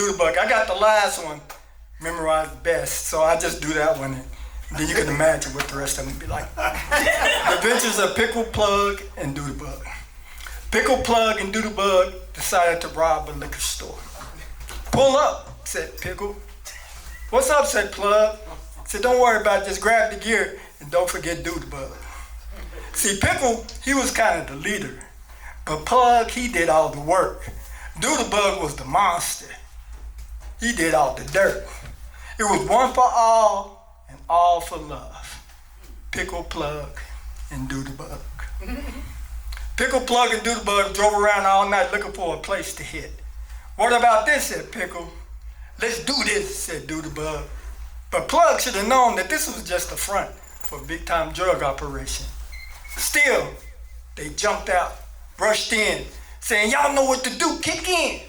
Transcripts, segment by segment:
Do the Bug. I got the last one memorized best, so I just do that one. And then you can imagine what the rest of them would be like. The Adventures of Pickle, Plug, and Do the Bug. Pickle, Plug, and Do the Bug decided to rob a liquor store. Pull up, said Pickle. What's up, said Plug. Said, don't worry about it, just grab the gear and don't forget Do the Bug. See, Pickle, he was kind of the leader, but Plug, he did all the work. Do the Bug was the monster. He did all the dirt. It was one for all and all for love. Pickle, Plug, and Do the Bug. Pickle, Plug, and Do the Bug drove around all night looking for a place to hit. What about this, said Pickle. Let's do this, said Do the Bug. But Plug should have known that this was just a front for a big-time drug operation. Still, they jumped out, rushed in, saying, y'all know what to do, kick in.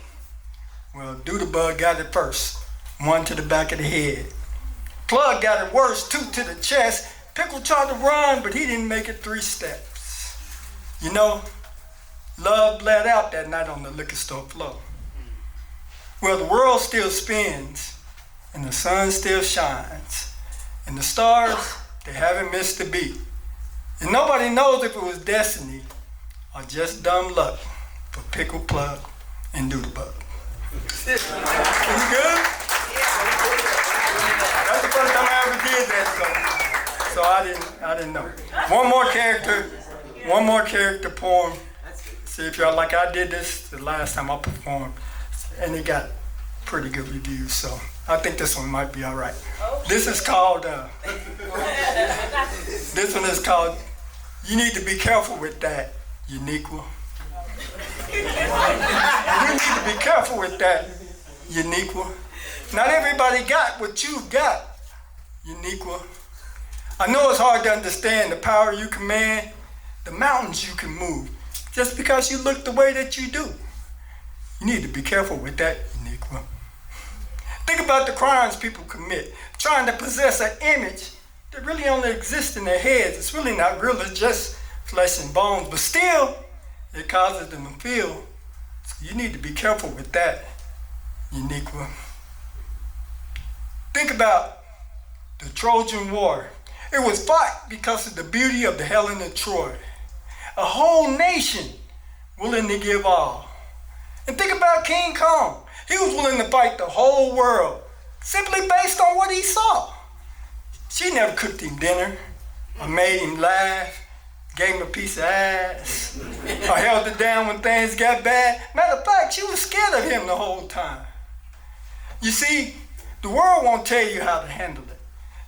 Well, Do the Bug got it first, one to the back of the head. Plug got it worse, two to the chest. Pickle tried to run, but he didn't make it 3 steps. You know, love bled out that night on the liquor store floor. Well, the world still spins, and the sun still shines, and the stars, they haven't missed a beat. And nobody knows if it was destiny or just dumb luck for Pickle, Plug, and Do the Bug. Is it good? That's the first time I ever did that, so I didn't know. One more character poem. See if y'all like I did this the last time I performed, and it got pretty good reviews, so I think this one might be all right. This is called, You Need to Be Careful with That, Uniqua. You need to be careful with that, Uniqua. Not everybody got what you've got, Uniqua. I know it's hard to understand the power you command, the mountains you can move, just because you look the way that you do. You need to be careful with that, Uniqua. Think about the crimes people commit, trying to possess an image that really only exists in their heads. It's really not real, it's just flesh and bones, but still, it causes them to feel. So you need to be careful with that, Uniqua. Think about the Trojan War. It was fought because of the beauty of the Helen of Troy. A whole nation willing to give all. And think about King Kong. He was willing to fight the whole world simply based on what he saw. She never cooked him dinner or made him laugh, gave him a piece of ass, or held it down when things got bad. Matter of fact, she was scared of him the whole time. You see, the world won't tell you how to handle it.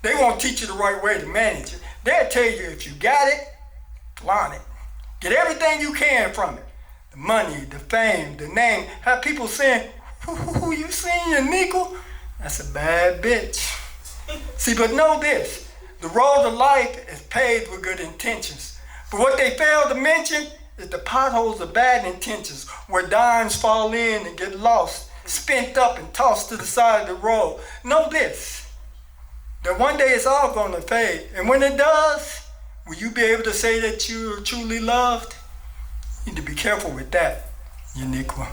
They won't teach you the right way to manage it. They'll tell you if you got it, flaunt it. Get everything you can from it. The money, the fame, the name. Have people saying, who you seen, Uniqua? That's a bad bitch. See, but know this. The road to life is paved with good intentions. But what they fail to mention is the potholes of bad intentions, where dimes fall in and get lost, spent up and tossed to the side of the road. Know this, that one day it's all going to fade. And when it does, will you be able to say that you are truly loved? You need to be careful with that, Uniqua.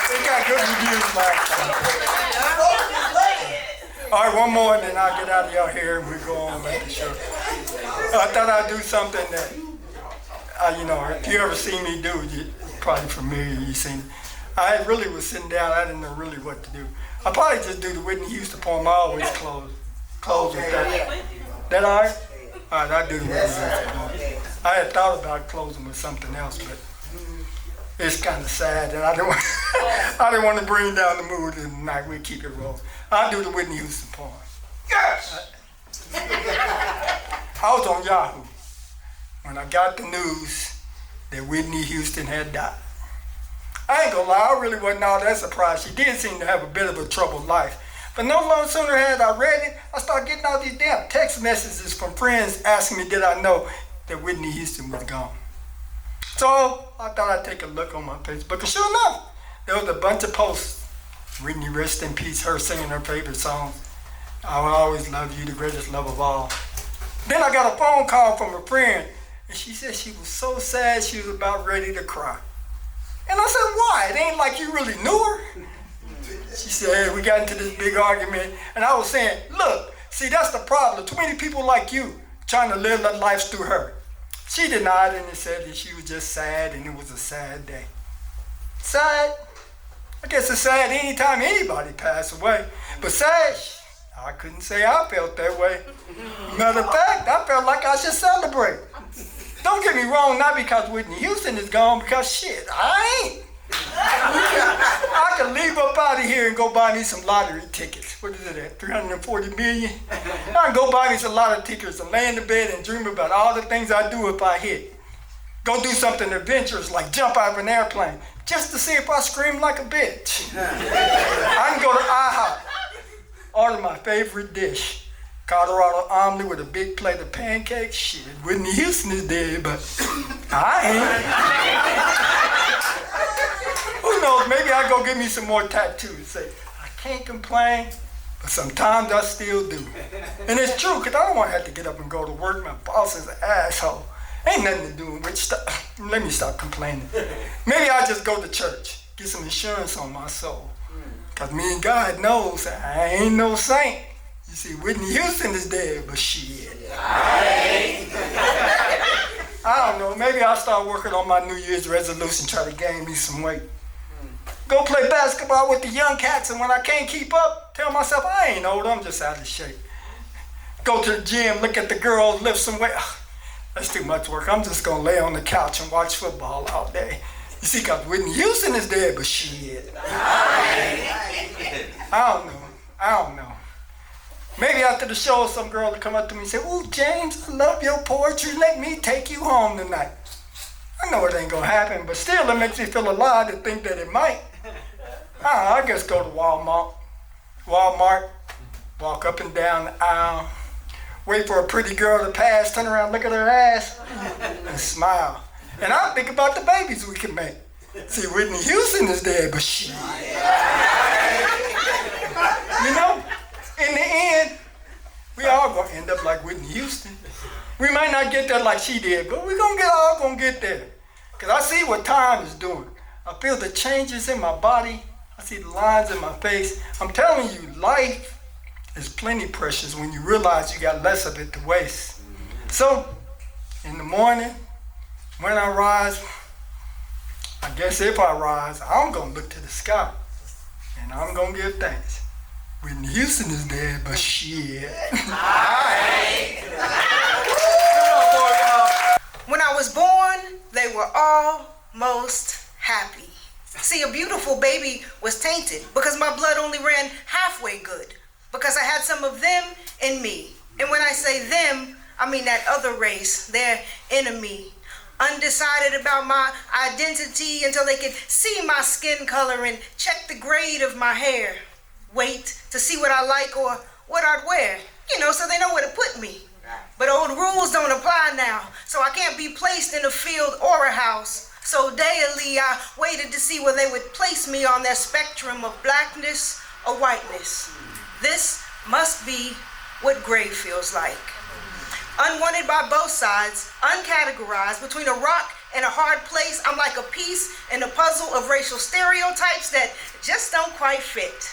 They got good reviews last time. All right, one more, and then I'll get out of your hair and we go on with the show. I thought I'd do something that, if you ever see me do, it's probably familiar, you've seen it. I really was sitting down, I didn't know really what to do. I'll probably just do the Whitney Houston poem. I always close with that. That all right? All right, I'll do the Whitney Houston poem. I had thought about closing with something else, but it's kind of sad, and I didn't want to bring down the mood tonight. We keep it rolling. I'll do the Whitney Houston poem. Yes! I was on Yahoo when I got the news that Whitney Houston had died. I ain't gonna lie, I really wasn't all that surprised. She did seem to have a bit of a troubled life. But no long sooner had I read it, I started getting all these damn text messages from friends asking me did I know that Whitney Houston was gone. So I thought I'd take a look on my Facebook, and sure enough, there was a bunch of posts. Whitney, rest in peace, her singing her favorite songs. I will always love you, the greatest love of all. Then I got a phone call from a friend And she said she was so sad she was about ready to cry. And I said, why? It ain't like you really knew her. She said, we got into this big argument, and I was saying, look, see, that's the problem. Too many people like you trying to live their lives through her. She denied it and said that she was just sad, and it was a sad day. Sad? I guess it's sad anytime anybody passed away. But sad, I couldn't say I felt that way. Matter of fact, I felt like I should celebrate. Don't get me wrong, not because Whitney Houston is gone, because shit, I ain't. I can leave up out of here and go buy me some lottery tickets. What is it at, 340 million? I can go buy me some lottery tickets and lay in the bed and dream about all the things I do if I hit. Go do something adventurous like jump out of an airplane just to see if I scream like a bitch. I can go to IHOP, order my favorite dish. Colorado omelet with a big plate of pancakes. Shit, Whitney Houston is dead, but I ain't. Who knows, maybe I'll go get me some more tattoos. Say, I can't complain, but sometimes I still do. And it's true, because I don't want to have to get up and go to work. My boss is an asshole. Ain't nothing to do with which stuff. Let me stop complaining. Maybe I'll just go to church, get some insurance on my soul. Because me and God knows I ain't no saint. You see, Whitney Houston is dead, but shit. I don't know, maybe I'll start working on my New Year's resolution, try to gain me some weight. Go play basketball with the young cats, and when I can't keep up, tell myself I ain't old, I'm just out of shape. Go to the gym, look at the girls, lift some weight. That's too much work. I'm just gonna lay on the couch and watch football all day. You see, because Whitney Houston is dead, but shit. I don't know. Maybe after the show, some girl will come up to me and say, ooh, James, I love your poetry. Let me take you home tonight. I know it ain't gonna happen, but still it makes me feel alive to think that it might. I just go to Walmart, walk up and down the aisle, wait for a pretty girl to pass, turn around, look at her ass, and smile. And I think about the babies we can make. See, Whitney Houston is dead, but shit. You know? In the end, we all gonna end up like Whitney Houston. We might not get there like she did, but we're all gonna get there. Because I see what time is doing. I feel the changes in my body. I see the lines in my face. I'm telling you, life is plenty precious when you realize you got less of it to waste. So, in the morning, when I rise, I guess if I rise, I'm gonna look to the sky. And I'm gonna give thanks. Whitney Houston is dead, but shit. When I was born, they were almost happy. See, a beautiful baby was tainted because my blood only ran halfway good, because I had some of them in me. And when I say them, I mean that other race, their enemy. Undecided about my identity until they could see my skin color and check the grade of my hair. Wait to see what I like or what I'd wear, so they know where to put me. But old rules don't apply now, so I can't be placed in a field or a house. So daily I waited to see where they would place me on their spectrum of blackness or whiteness. This must be what gray feels like. Unwanted by both sides, uncategorized, between a rock and a hard place, I'm like a piece in a puzzle of racial stereotypes that just don't quite fit.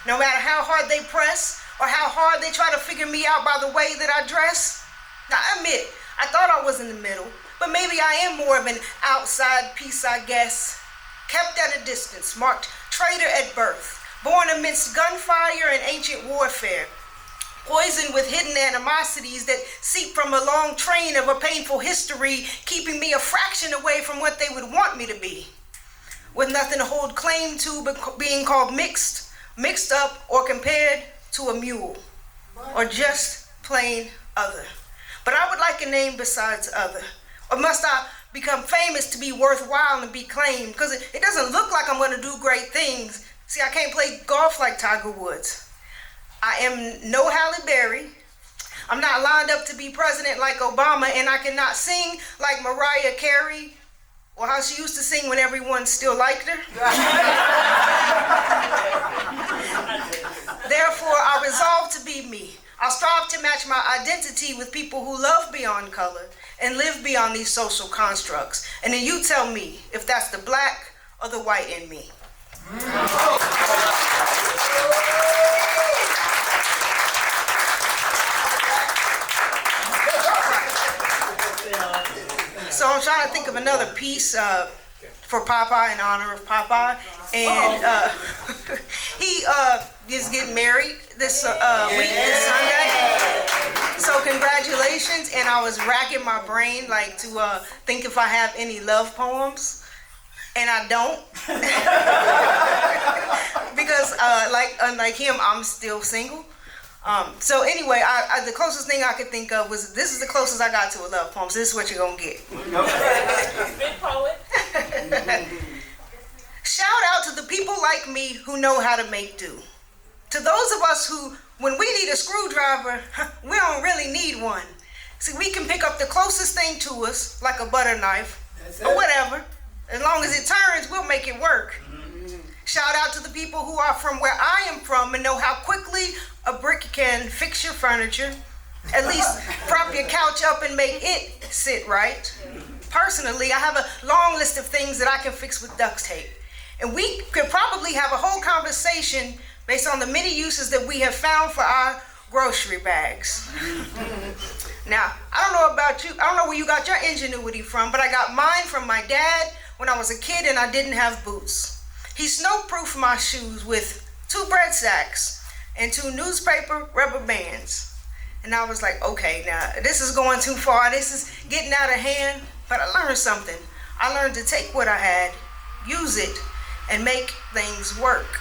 No matter how hard they press or how hard they try to figure me out by the way that I dress. Now, I admit, I thought I was in the middle, but maybe I am more of an outside piece, I guess. Kept at a distance, marked traitor at birth, born amidst gunfire and ancient warfare, poisoned with hidden animosities that seep from a long train of a painful history, keeping me a fraction away from what they would want me to be. With nothing to hold claim to but being called mixed up or compared to a mule, or just plain other. But I would like a name besides other. Or must I become famous to be worthwhile and be claimed? Because it doesn't look like I'm gonna do great things. See, I can't play golf like Tiger Woods. I am no Halle Berry. I'm not lined up to be president like Obama, and I cannot sing like Mariah Carey, or how she used to sing when everyone still liked her. Therefore, I resolve to be me. I'll strive to match my identity with people who love beyond color, and live beyond these social constructs. And then you tell me if that's the black or the white in me. So I'm trying to think of another piece for Popeye, in honor of Popeye. And he is getting married this week, this Sunday. So congratulations. And I was racking my brain like to think if I have any love poems. And I don't. Because unlike him, I'm still single. So anyway, the closest thing I could think of was, this is the closest I got to a love poem, so this is what you're gonna get. Big poet. Shout out to the people like me who know how to make do. To those of us who, when we need a screwdriver, we don't really need one. See, we can pick up the closest thing to us, like a butter knife, or whatever. As long as it turns, we'll make it work. Shout out to the people who are from where I am from and know how quickly a brick can fix your furniture, at least prop your couch up and make it sit right. Personally, I have a long list of things that I can fix with duct tape. And we could probably have a whole conversation based on the many uses that we have found for our grocery bags. Now, I don't know about you, I don't know where you got your ingenuity from, but I got mine from my dad when I was a kid and I didn't have boots. He snow-proofed my shoes with 2 bread sacks and 2 newspaper rubber bands. And I was like, okay, now this is going too far. This is getting out of hand. But I learned something. I learned to take what I had, use it, and make things work,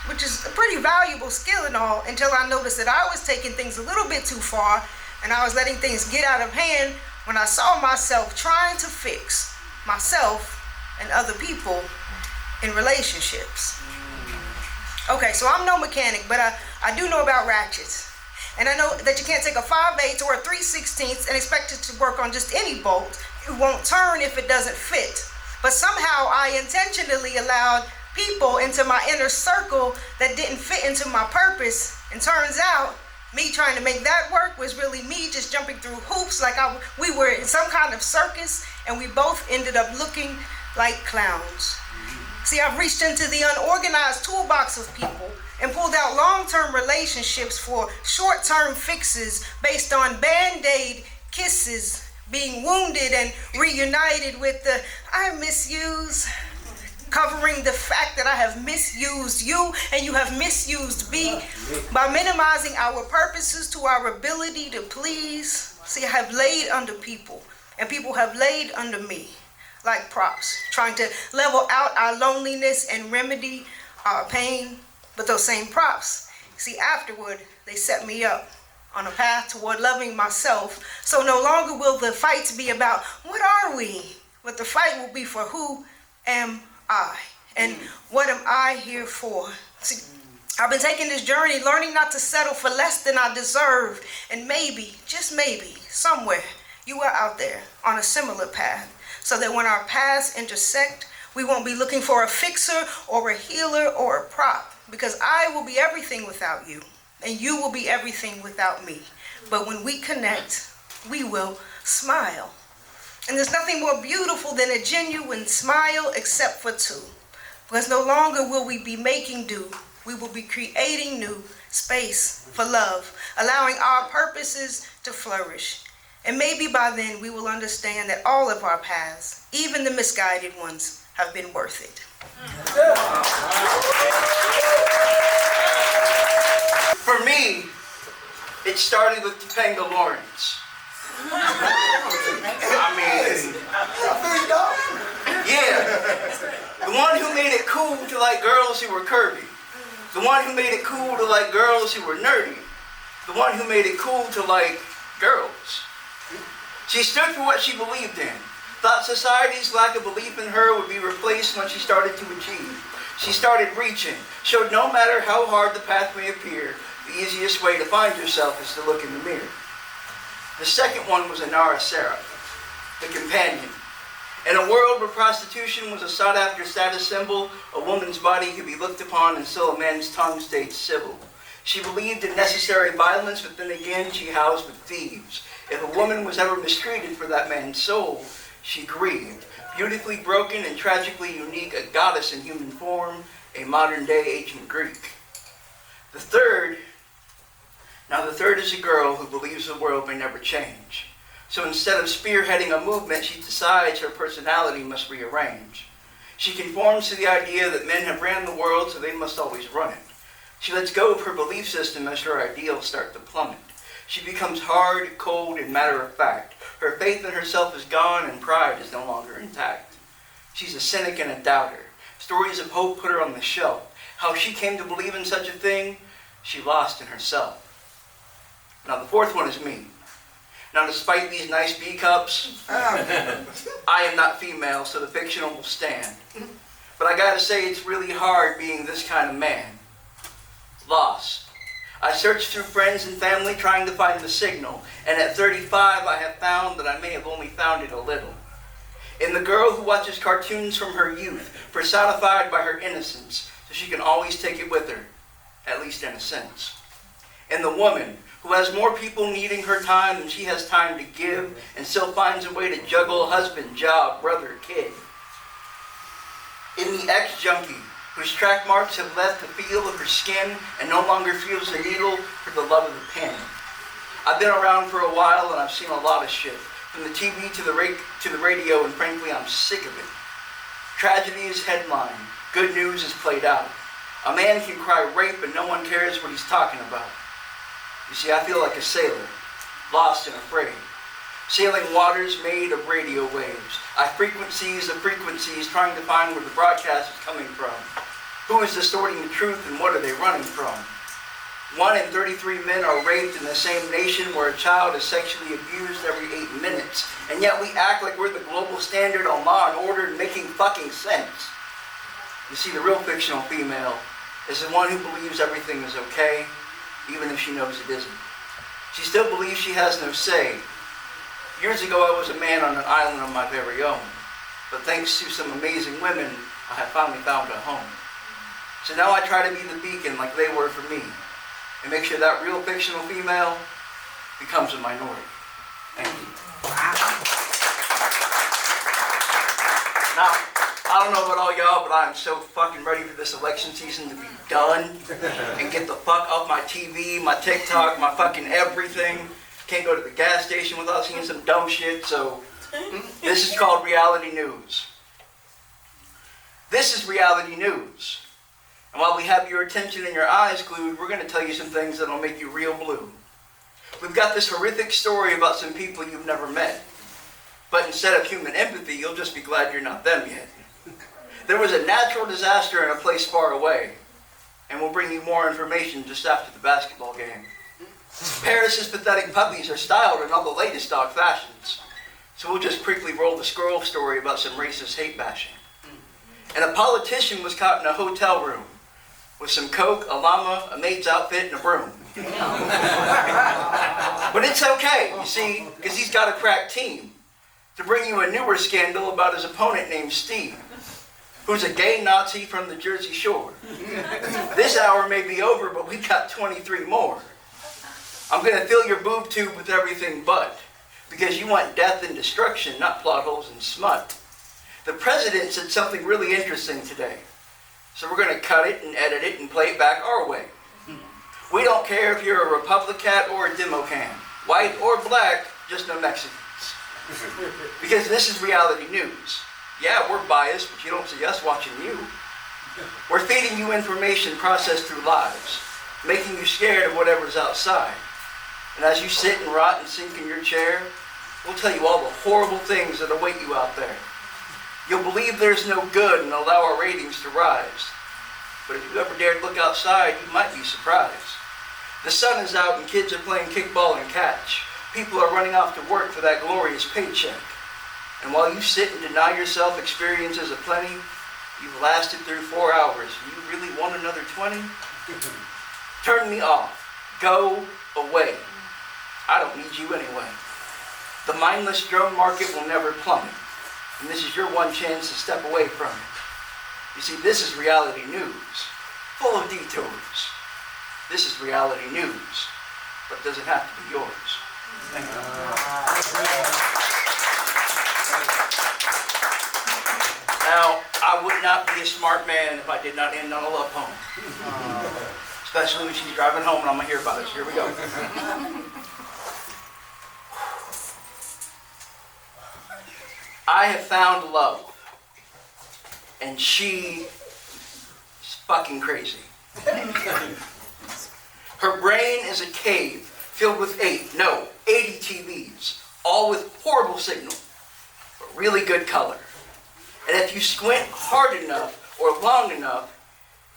which is a pretty valuable skill and all, until I noticed that I was taking things a little bit too far and I was letting things get out of hand when I saw myself trying to fix myself and other people in relationships. Okay, so I'm no mechanic, but I do know about ratchets. And I know that you can't take a 5/8 or a 3/16 and expect it to work on just any bolt. It won't turn if it doesn't fit. But somehow I intentionally allowed people into my inner circle that didn't fit into my purpose. And turns out, me trying to make that work was really me just jumping through hoops like we were in some kind of circus, and we both ended up looking like clowns. See, I've reached into the unorganized toolbox of people and pulled out long-term relationships for short-term fixes based on Band-Aid kisses, being wounded and reunited with the I misuse, covering the fact that I have misused you and you have misused me by minimizing our purposes to our ability to please. See, I have laid under people and people have laid under me like props, trying to level out our loneliness and remedy our pain. But those same props, see, afterward, they set me up on a path toward loving myself. So no longer will the fights be about what are we, but the fight will be for who am I and what am I here for. See, I've been taking this journey, learning not to settle for less than I deserve. And maybe, just maybe, somewhere you are out there on a similar path, so that when our paths intersect, we won't be looking for a fixer or a healer or a prop, because I will be everything without you, and you will be everything without me. But when we connect, we will smile. And there's nothing more beautiful than a genuine smile except for two. Because no longer will we be making do, we will be creating new space for love, allowing our purposes to flourish. And maybe by then we will understand that all of our paths, even the misguided ones, have been worth it. For me, it started with Topanga Lawrence. I mean, yeah. The one who made it cool to like girls who were curvy. The one who made it cool to like girls who were nerdy. The one who made it cool to like girls. She stood for what she believed in. Thought society's lack of belief in her would be replaced when she started to achieve. She started reaching, showed no matter how hard the path may appear, the easiest way to find yourself is to look in the mirror. The second one was Anara Sarah, the companion. In a world where prostitution was a sought-after status symbol, a woman's body could be looked upon and still a man's tongue stayed civil. She believed in necessary violence, but then again she housed with thieves. If a woman was ever mistreated for that man's soul, she grieved. Beautifully broken and tragically unique, a goddess in human form, a modern-day ancient Greek. The third is a girl who believes the world may never change. So instead of spearheading a movement, she decides her personality must rearrange. She conforms to the idea that men have ran the world, so they must always run it. She lets go of her belief system as her ideals start to plummet. She becomes hard, cold, and matter-of-fact. Her faith in herself is gone, and pride is no longer intact. She's a cynic and a doubter. Stories of hope put her on the shelf. How she came to believe in such a thing, she lost in herself. Now the fourth one is me. Now despite these nice B-cups, I am not female, so the fictional will stand. But I gotta say, it's really hard being this kind of man. Lost. I searched through friends and family trying to find the signal, and at 35 I have found that I may have only found it a little. In the girl who watches cartoons from her youth, personified by her innocence, so she can always take it with her, at least in a sense. In the woman who has more people needing her time than she has time to give, and still finds a way to juggle husband, job, brother, kid. In the ex-junkie, whose track marks have left the feel of her skin and no longer feels the needle for the love of the pen. I've been around for a while and I've seen a lot of shit, from the TV to the radio, and frankly I'm sick of it. Tragedy is headline, good news is played out. A man can cry rape and no one cares what he's talking about. You see, I feel like a sailor, lost and afraid. Sailing waters made of radio waves. I frequencies of frequencies trying to find where the broadcast is coming from. Who is distorting the truth and what are they running from? 1 in 33 men are raped in the same nation where a child is sexually abused every 8 minutes. And yet we act like we're the global standard on law and order and making fucking sense. You see, the real fictional female is the one who believes everything is okay, even if she knows it isn't. She still believes she has no say. Years ago, I was a man on an island of my very own. But thanks to some amazing women, I have finally found a home. So now I try to be the beacon like they were for me, and make sure that real fictional female becomes a minority. Thank you. Now, I don't know about all y'all, but I'm so fucking ready for this election season to be done and get the fuck off my TV, my TikTok, my fucking everything. Can't go to the gas station without seeing some dumb shit, so this is called reality news. This is reality news. And while we have your attention and your eyes glued, we're going to tell you some things that'll make you real blue. We've got this horrific story about some people you've never met. But instead of human empathy, you'll just be glad you're not them yet. There was a natural disaster in a place far away. And we'll bring you more information just after the basketball game. Paris's pathetic puppies are styled in all the latest dog fashions. So we'll just quickly roll the scroll story about some racist hate bashing. And a politician was caught in a hotel room with some coke, a llama, a maid's outfit, and a broom. But it's okay, you see, because he's got a crack team to bring you a newer scandal about his opponent named Steve, who's a gay Nazi from the Jersey Shore. This hour may be over, but we've got 23 more. I'm going to fill your boob tube with everything but, because you want death and destruction, not plot holes and smut. The president said something really interesting today, so we're going to cut it and edit it and play it back our way. We don't care if you're a Republican or a Democan, white or black, just no Mexicans. Because this is reality news. Yeah, we're biased, but you don't see us watching you. We're feeding you information processed through lives, making you scared of whatever's outside. And as you sit and rot and sink in your chair, we'll tell you all the horrible things that await you out there. You'll believe there's no good and allow our ratings to rise. But if you ever dared look outside, you might be surprised. The sun is out and kids are playing kickball and catch. People are running off to work for that glorious paycheck. And while you sit and deny yourself experiences aplenty, you've lasted through 4 hours. You really want another 20? Turn me off. Go away. I don't need you anyway. The mindless drone market will never plummet. And this is your one chance to step away from it. You see, this is reality news, full of detours. This is reality news, but doesn't have to be yours. Now, I would not be a smart man if I did not end on a love poem. Especially when she's driving home and I'm gonna hear about it. So here we go. I have found love, and she is fucking crazy. Her brain is a cave filled with 80 TVs, all with horrible signal, but really good color. And if you squint hard enough or long enough,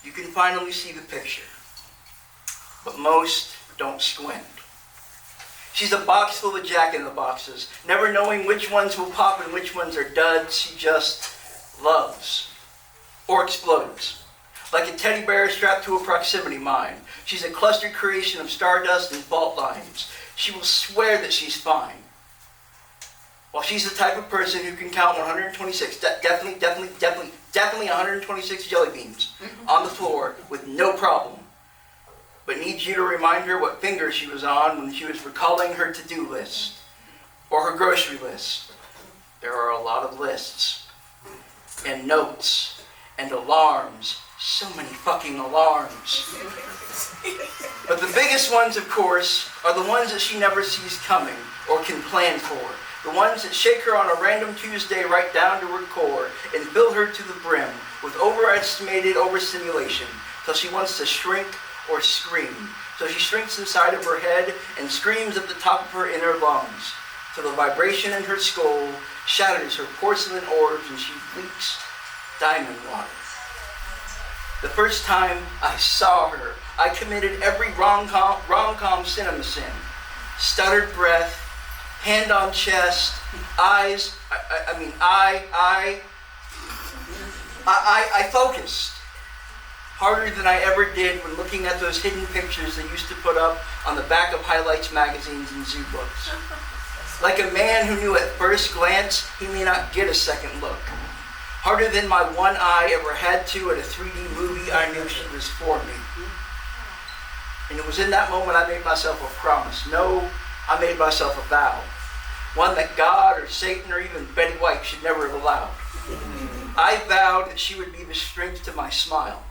you can finally see the picture. But most don't squint. She's a box full of jack-in-the-boxes, never knowing which ones will pop and which ones are duds. She just loves. Or explodes. Like a teddy bear strapped to a proximity mine. She's a clustered creation of stardust and fault lines. She will swear that she's fine. While she's the type of person who can count 126, definitely 126 jelly beans on the floor with no problem. But needs you to remind her what finger she was on when she was recalling her to-do list or her grocery list. There are a lot of lists and notes and alarms. So many fucking alarms. But the biggest ones, of course, are the ones that she never sees coming or can plan for. The ones that shake her on a random Tuesday right down to her core and fill her to the brim with overestimated overstimulation till she wants to shrink or scream. So she shrinks inside of her head and screams at the top of her inner lungs till the vibration in her skull shatters her porcelain orbs and she leaks diamond water. The first time I saw her, I committed every rom-com cinema sin. Stuttered breath, hand on chest, eyes, I focused harder than I ever did when looking at those hidden pictures they used to put up on the back of highlights magazines and zoo books. Like a man who knew at first glance he may not get a second look. Harder than my one eye ever had to at a 3D movie, I knew she was for me. And it was in that moment I made myself a promise. No, I made myself a vow. One that God or Satan or even Betty White should never have allowed. I vowed that she would be the strength to my smile.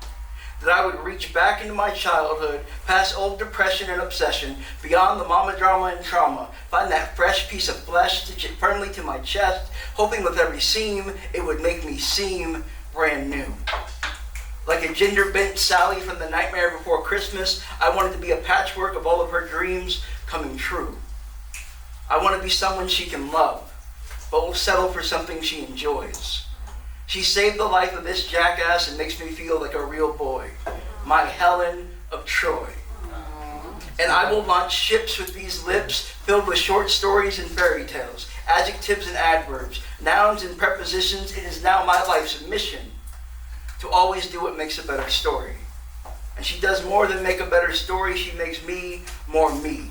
That I would reach back into my childhood, past old depression and obsession, beyond the mama drama and trauma, find that fresh piece of flesh, stitch it firmly to my chest, hoping with every seam it would make me seem brand new. Like a gender-bent Sally from the Nightmare Before Christmas, I wanted to be a patchwork of all of her dreams coming true. I want to be someone she can love, but will settle for something she enjoys. She saved the life of this jackass and makes me feel like a real boy. My Helen of Troy. And I will launch ships with these lips filled with short stories and fairy tales, adjectives and adverbs, nouns and prepositions. It is now my life's mission to always do what makes a better story. And she does more than make a better story. She makes me more me.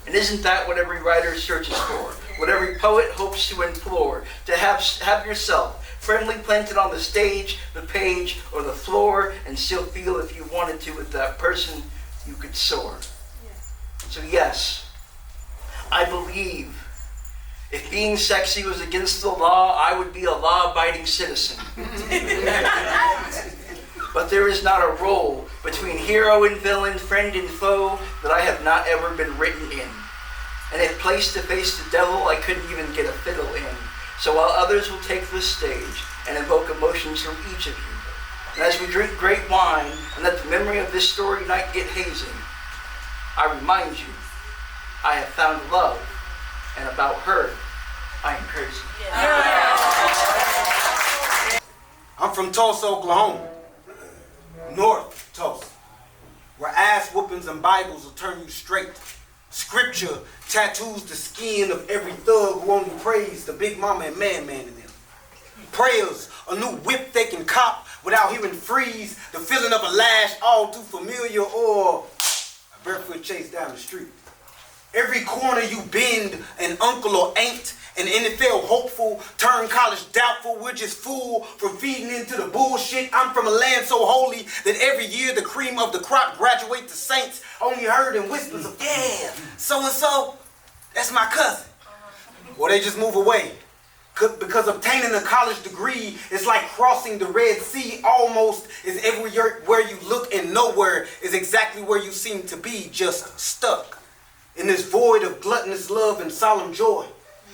And isn't that what every writer searches for? What every poet hopes to implore? To have yourself firmly planted on the stage, the page, or the floor, and still feel if you wanted to with that person, you could soar. So yes, I believe if being sexy was against the law, I would be a law-abiding citizen. But there is not a role between hero and villain, friend and foe, that I have not ever been written in. And if placed to face the devil, I couldn't even get a fiddle in. So while others will take the stage and evoke emotions from each of you, and as we drink great wine and let the memory of this story night get hazy, I remind you, I have found love, and about her, I am crazy. I'm from Tulsa, Oklahoma. North Tulsa, where ass whoopings and Bibles will turn you straight. Scripture tattoos the skin of every thug who only prays the big mama and man in them. Prayers, a new whip they can cop without hearing freeze, the feeling of a lash all too familiar, or a barefoot chase down the street. Every corner you bend, an uncle or aunt, an NFL hopeful, turn college doubtful, we're just fooled from feeding into the bullshit. I'm from a land so holy that every year the cream of the crop graduate to saints, only heard in whispers of, yeah, so-and-so. That's my cousin. Or they just move away. Because obtaining a college degree is like crossing the Red Sea. Almost is everywhere you look, and nowhere is exactly where you seem to be, just stuck in this void of gluttonous love and solemn joy.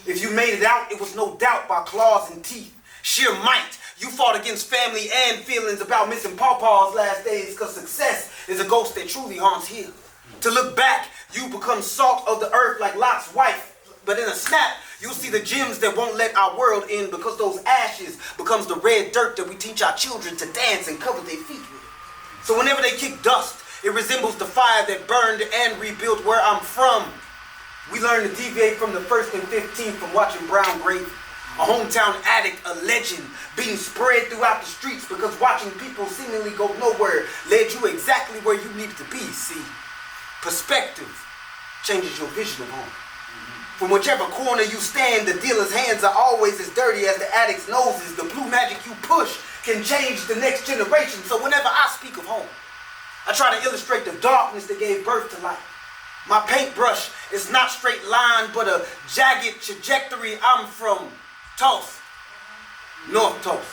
If you made it out, it was no doubt by claws and teeth. Sheer might. You fought against family and feelings about missing Pawpaw's last days, because success is a ghost that truly haunts here. To look back, you become salt of the earth like Lot's wife. But in a snap, you'll see the gems that won't let our world in, because those ashes becomes the red dirt that we teach our children to dance and cover their feet with. So whenever they kick dust, it resembles the fire that burned and rebuilt where I'm from. We learn to deviate from the 1st and 15th from watching Brown Gravy. A hometown addict, a legend, being spread throughout the streets because watching people seemingly go nowhere led you exactly where you needed to be, see. Perspective changes your vision of home. From whichever corner you stand, the dealer's hands are always as dirty as the addict's noses. The blue magic you push can change the next generation. So whenever I speak of home, I try to illustrate the darkness that gave birth to light. My paintbrush is not straight line, but a jagged trajectory. I'm from Tulsa, North Tulsa.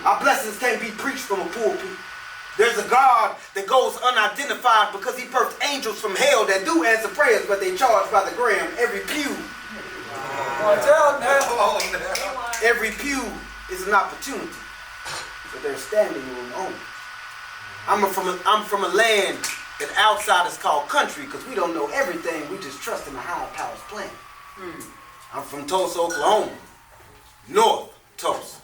Our blessings can't be preached from a pulpit. There's a God that goes unidentified because he birthed angels from hell that do answer prayers, but they charge by the gram. Every pew is an opportunity for their standing room only. I'm from a land that outsiders call country because we don't know everything. We just trust in the higher power's plan. I'm from Tulsa, Oklahoma, North Tulsa,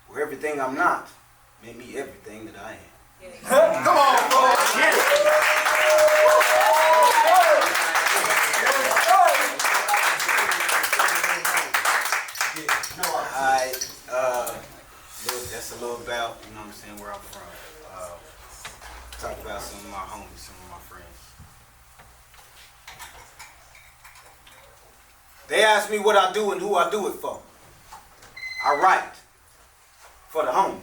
where everything I'm not made me everything that I am. Come on, boys. Yeah. Alright, that's a little about, you know what I'm saying, where I'm from. Talk about some of my homies, some of my friends. They ask me what I do and who I do it for. I write for the homies.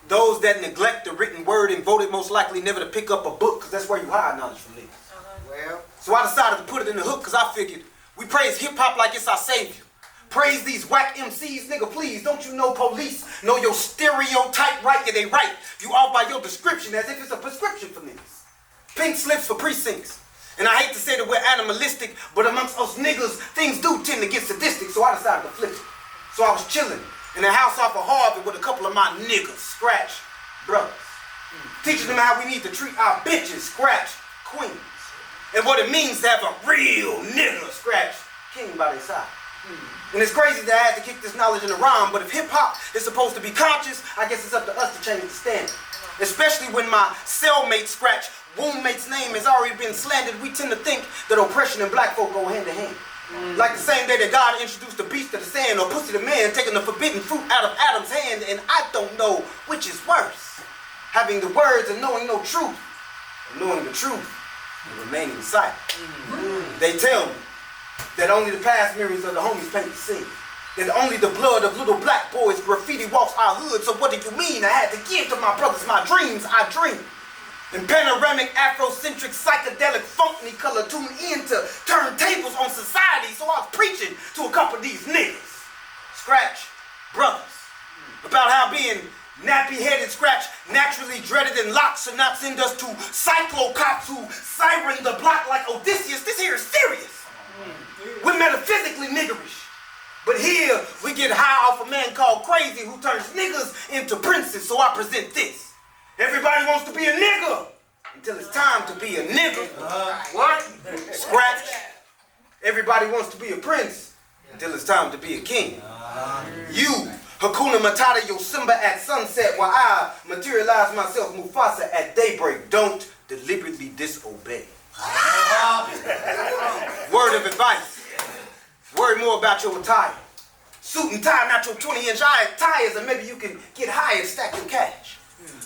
Those that neglect the written word and voted most likely never to pick up a book, because that's where you hide knowledge from niggas. So I decided to put it in the hook because I figured we praise hip-hop like it's our savior. Praise these whack MCs, nigga, please. Don't you know police know your stereotype right? Yeah, they right. You all by your description as if it's a prescription for niggas. Pink slips for precincts. And I hate to say that we're animalistic, but amongst us niggas, things do tend to get sadistic, so I decided to flip it. So I was chilling in a house off of Harvard with a couple of my niggas, scratch brothers. Teaching them how we need to treat our bitches, scratch queens. And what it means to have a real nigga, scratch king by their side. And it's crazy that I had to kick this knowledge in the rhyme, but if hip-hop is supposed to be conscious, I guess it's up to us to change the standard. Especially when my cellmate, scratch roommate's name has already been slandered, we tend to think that oppression and black folk go hand in hand. Like the same day that God introduced the beast to the sand, or pussy the man taking the forbidden fruit out of Adam's hand, and I don't know which is worse. Having the words and knowing no truth, or knowing the truth and remaining silent. They tell me that only the past memories of the homies paint the scene. That only the blood of little black boys graffiti walks our hood. So what do you mean? I had to give to my brothers my dreams. I dream. In panoramic, Afrocentric, psychedelic, funky color, tune into turntables on society. So I was preaching to a couple of these niggas, scratch brothers, about how being nappy-headed, scratch naturally dreaded and locked should not send us to cyclo-cops who siren the block like Odysseus. This here is serious. We're metaphysically niggerish. But here we get high off a man called Crazy who turns niggas into princes. So I present this. Everybody wants to be a nigga until it's time to be a nigga. What? Scratch. Everybody wants to be a prince until it's time to be a king. You, Hakuna Matata Yosimba at sunset, while I materialize myself Mufasa at daybreak. Don't deliberately disobey. Word of advice. Worry more about your attire. Suit and tie, not your 20-inch tires, and maybe you can get high and stack your cash.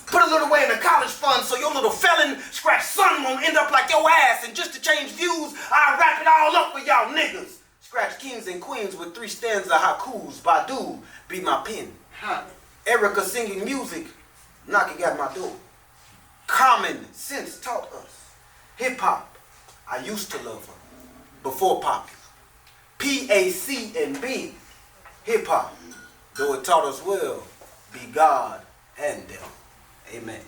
Put a little away in the college fund so your little felon scratch son won't end up like your ass. And just to change views, I'll wrap it all up for y'all niggas. Scratch kings and queens with 3 stanza haikus. Badu be my pen. Erica singing music, knocking at my door. Common sense taught us. Hip-hop, I used to love her. before popular. PACNB, hip hop, though it taught us well, be God and devil. Amen.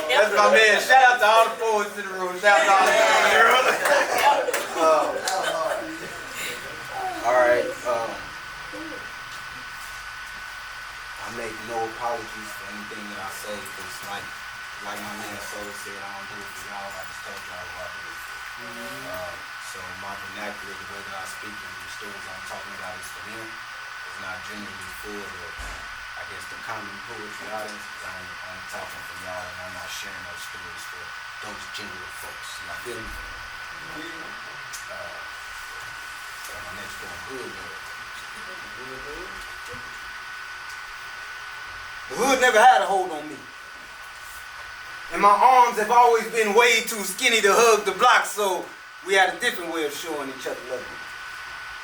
That's my man. Shout out to all the poets in the room. Shout out to all the poets in the room. All right. I make no apologies for anything that I say, because like my man Soul said, I don't do it for y'all. I just told y'all what I do it for. So my vernacular, the way that I speak, and the stories I'm talking about is for them. It's not generally for the common poetry audience, because I'm talking for y'all, and I'm not sharing those stories for those general folks. Y'all feel me? My next door, hood. The hood never had a hold on me. And my arms have always been way too skinny to hug the block, so we had a different way of showing each other love.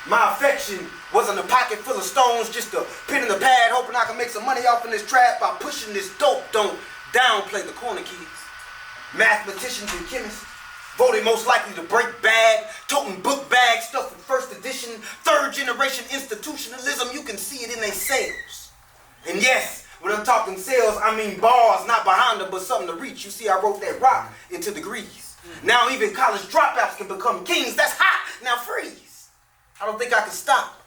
My affection wasn't a pocket full of stones, just a pen in the pad, hoping I could make some money off in this trap by pushing this dope. Don't downplay the corner kids. Mathematicians and chemists, voted most likely to break bad, toting book bags stuffed with first edition, third generation institutionalism. You can see it in their sales. And yes, when I'm talking sales, I mean bars, not behind them, but something to reach. You see, I wrote that rock into degrees. Now even college dropouts can become kings. That's hot. Now freeze. I don't think I can stop.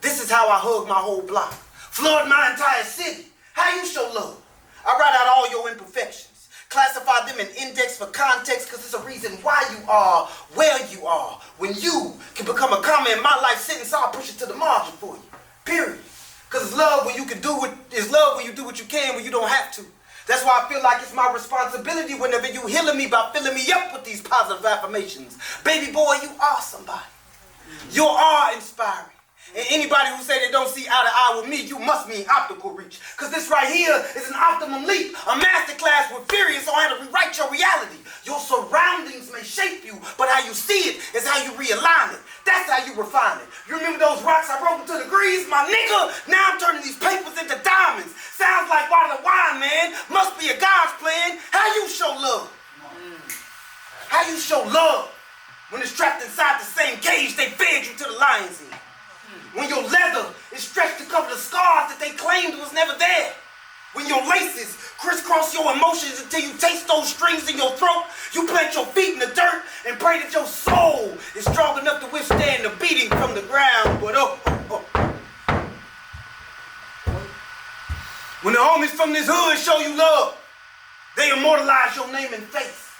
This is how I hug my whole block. Flood my entire city. How you show love? I write out all your imperfections. Classify them in index for context, because it's a reason why you are where you are. When you can become a comma in my life sentence, I'll push it to the margin for you. Period. Because it's love when you can do it's love when you do what you can when you don't have to. That's why I feel like it's my responsibility whenever you healing me by filling me up with these positive affirmations. Baby boy, you are somebody. You are inspiring. And anybody who say they don't see eye to eye with me, you must mean optical reach. Because this right here is an optimum leap, a masterclass with Furious on how to rewrite your reality. Your surroundings may shape you, but how you see it is how you realign it. That's how you refine it. You remember those rocks I broke into degrees? My nigga, now I'm turning these papers into diamonds. Sounds like bottle of wine, man. Must be a God's plan. How you show love? How you show love when it's trapped inside the same cage they fed you to the lions in? When your leather is stretched to cover the scars that they claimed was never there. When your laces crisscross your emotions until you taste those strings in your throat, you plant your feet in the dirt and pray that your soul is strong enough to withstand the beating from the ground. But when the homies from this hood show you love, they immortalize your name and face.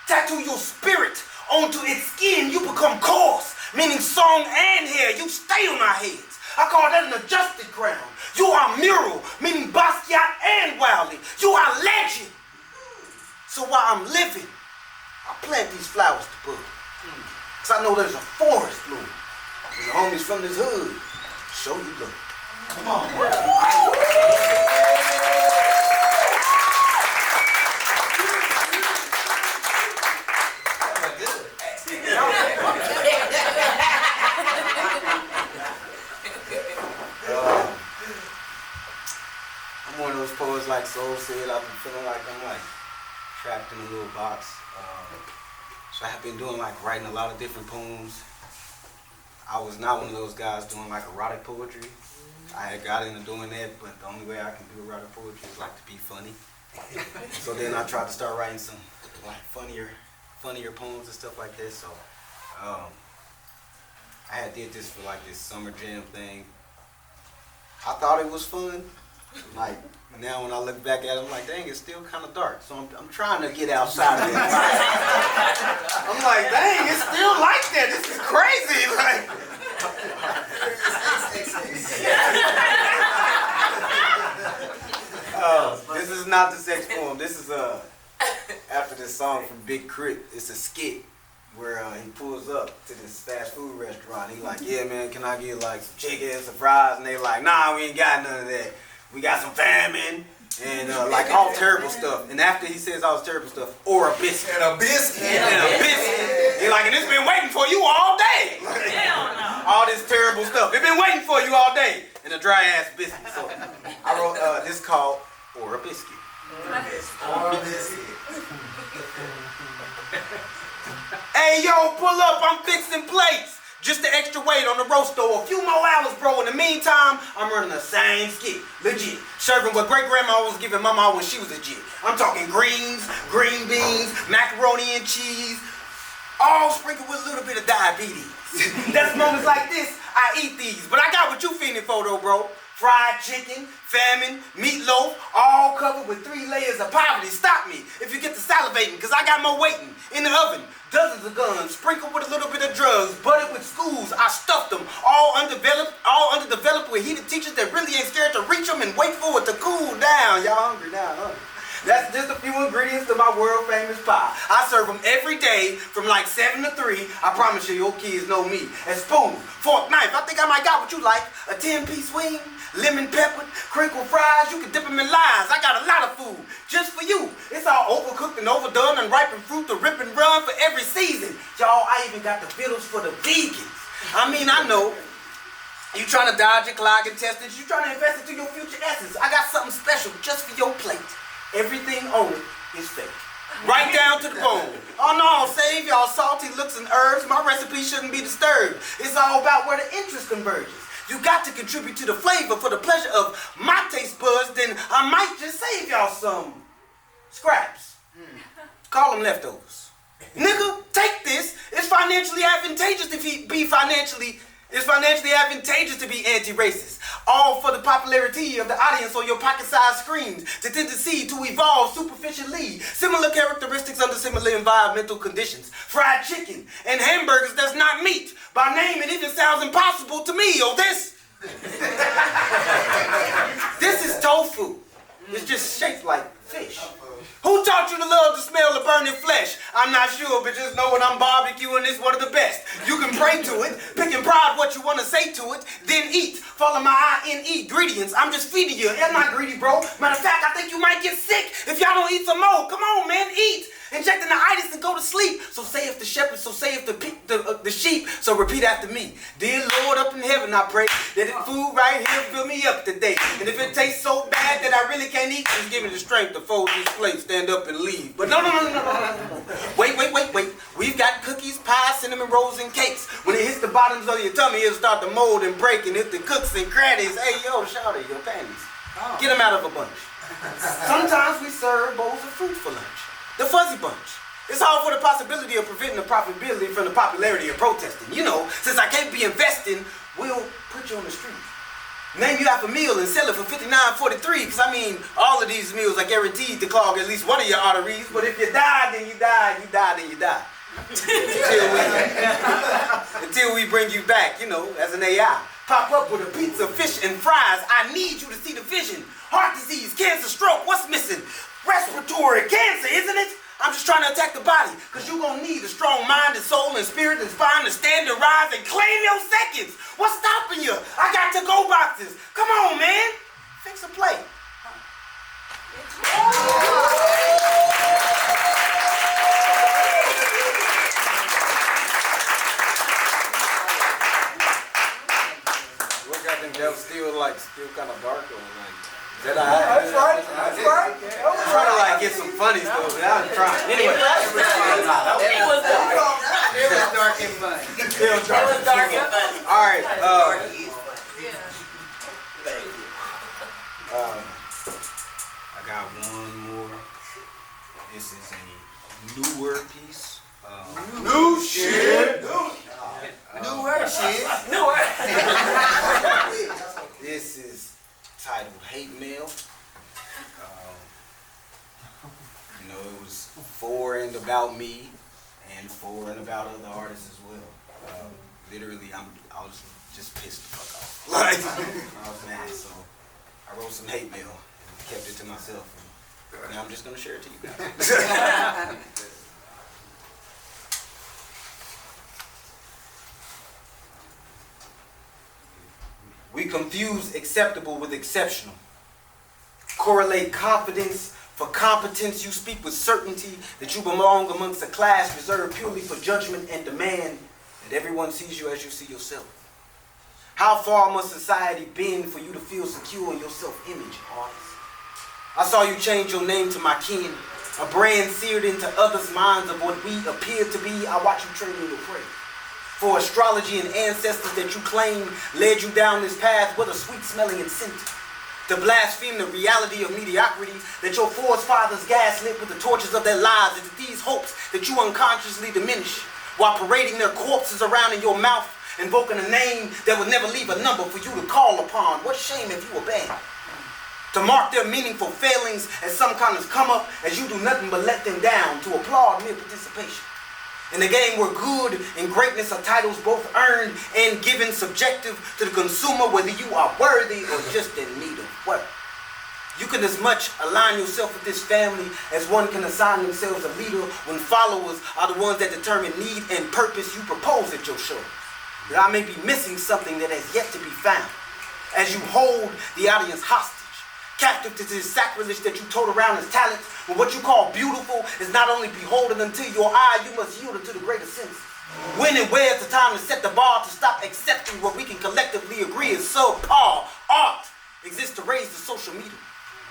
Tattoo your spirit onto its skin, you become coarse, meaning song and hair. You stay on our heads. I call that an adjusted crown. You are mural, meaning Basquiat and Wiley. You are legend. So while I'm living, I plant these flowers to bloom. Because I know there's a forest bloom. And the homies from this hood show you love. Come on. I'm one of those poets, like Soul said. I've been feeling like I'm like trapped in a little box. So I've been doing like writing a lot of different poems. I was not one of those guys doing like erotic poetry. I had got into doing that, but the only way I can do erotic poetry is like to be funny. So then I tried to start writing some like funnier poems and stuff like that. So I had did this for like this summer jam thing. I thought it was fun. Like now when I look back at it, I'm like, dang, it's still kind of dark. So I'm trying to get outside of that. I'm like, dang, it's still like that. This is crazy. Like, this is not the sex poem. This is after this song from Big Crit. It's a skit where he pulls up to this fast food restaurant. He like, yeah, man, can I get like some chicken, some fries? And they like, nah, we ain't got none of that. We got some famine, And like all terrible stuff. And after he says all this terrible stuff, or a biscuit. And a biscuit. And a biscuit. You're like, and it's been waiting for you all day. Hell no. All this terrible stuff. It's been waiting for you all day. And a dry ass biscuit. So I wrote this called Or a Biscuit. Or a biscuit. Hey yo, pull up, I'm fixing plates. Just the extra weight on the roast though. A few more hours, bro. In the meantime, I'm running the same skit. Legit. Serving what great grandma was giving mama when she was a jit. I'm talking greens, green beans, macaroni and cheese, all sprinkled with a little bit of diabetes. That's moments like this, I eat these. But I got what you feeling for though, bro. Fried chicken, famine, meatloaf, all covered with 3 layers of poverty. Stop me if you get to salivating, because I got more waiting in the oven. Dozens of guns, sprinkled with a little bit of drugs, buttered with schools. I stuffed them, all underdeveloped with heated teachers that really ain't scared to reach them and wait for it to cool down. Y'all hungry now, huh? That's just a few ingredients to my world famous pie. I serve them every day from like 7 to 3. I promise you, your kids know me. A spoon, fork, knife. I think I might got what you like. A 10-piece wing, lemon peppered, crinkle fries. You can dip them in limes. I got a lot of food just for you. It's all overcooked and overdone and ripened fruit to rip and run for every season. Y'all, I even got the vittles for the vegans. I mean, I know. You trying to dodge your clog intestines. You trying to invest into your future essence. I got something special just for your plate. Everything on it is fake. Right down to the bone. Oh no, save y'all salty looks and herbs. My recipe shouldn't be disturbed. It's all about where the interest converges. You got to contribute to the flavor for the pleasure of my taste buds, then I might just save y'all some scraps. Call them leftovers. Nigga, take this. It's financially advantageous to be financially advantageous to be anti-racist. All for the popularity of the audience on your pocket-sized screens. The tendency to evolve superficially. Similar characteristics under similar environmental conditions. Fried chicken and hamburgers that's not meat. By name, it even sounds impossible to me. Oh, this is tofu. It's just shaped like fish. Who taught you to love the smell of burning flesh? I'm not sure, but just know when I'm barbecuing, it's one of the best. You can pray to it, pick and prod what you want to say to it, then eat. Follow my I-N-E ingredients. I'm just feeding you. I'm not greedy, bro. Matter of fact, I think you might get sick if y'all don't eat some more. Come on, man, eat. Injecting the itis and go to sleep. So saith the shepherd, so saith the sheep. So repeat after me. Dear Lord up in heaven, I pray that the food right here fill me up today. And if it tastes so bad that I really can't eat, just give me the strength to fold this plate, stand up and leave. But no. Wait. We've got cookies, pies, cinnamon rolls, and cakes. When it hits the bottoms of your tummy, it'll start to mold and break and hit the cooks and crannies. Hey, yo, shawty, your panties. Get them out of a bunch. Sometimes we serve bowls of fruit for lunch. The fuzzy bunch. It's all for the possibility of preventing the profitability from the popularity of protesting. You know, since I can't be investing, we'll put you on the street. Name you out a meal and sell it for $59.43, because I mean, all of these meals are guaranteed to clog at least one of your arteries, but if you die, then you die, you die, then you die. Until we bring you back, you know, as an AI. Pop up with a pizza, fish, and fries. I need you to see the vision. Heart disease, cancer, stroke, what's missing? Respiratory cancer, isn't it? I'm just trying to attack the body, because you're going to need a strong mind and soul and spirit and spine to stand and rise and claim your seconds. What's stopping you? I got to-go boxes. Come on, man. Fix a plate. What got them devils still kind of dark or like? That's right. I'm trying to like get some funny stuff, but I was trying. Anyway. It was dark and funny. It was dark and funny. All right. I got one more. This is a newer piece. New shit. Newer shit. This is titled Hate Mail. You know, it was for and about me and for and about other artists as well. Literally, I was just pissed the fuck off. Like, I was mad, so I wrote some hate mail and kept it to myself. And now I'm just gonna share it to you guys. We confuse acceptable with exceptional. correlate confidence for competence. You speak with certainty that you belong amongst a class reserved purely for judgment and demand that everyone sees you as you see yourself. How far must society bend for you to feel secure in your self-image, artist? I saw you change your name to my kin, a brand seared into others' minds of what we appear to be. I watch you trade in your praise. For astrology and ancestors that you claim led you down this path with a sweet-smelling incentive. To blaspheme the reality of mediocrity that your forefathers gaslit with the torches of their lives, into these hopes that you unconsciously diminish, while parading their corpses around in your mouth, invoking a name that would never leave a number for you to call upon. What shame if you abandon? To mark their meaningful failings as some kind of come up, as you do nothing but let them down, to applaud mere participation. In a game where good and greatness are titles both earned and given subjective to the consumer, whether you are worthy or just in need of work. You can as much align yourself with this family as one can assign themselves a leader when followers are the ones that determine need and purpose you propose at your show. That I may be missing something that has yet to be found as you hold the audience hostage, captive to this sacrilege that you tote around as talent, when what you call beautiful is not only beholden unto your eye, you must yield it to the greater sense. When and where is the time to set the bar to stop accepting what we can collectively agree is subpar? Art exists to raise the social media,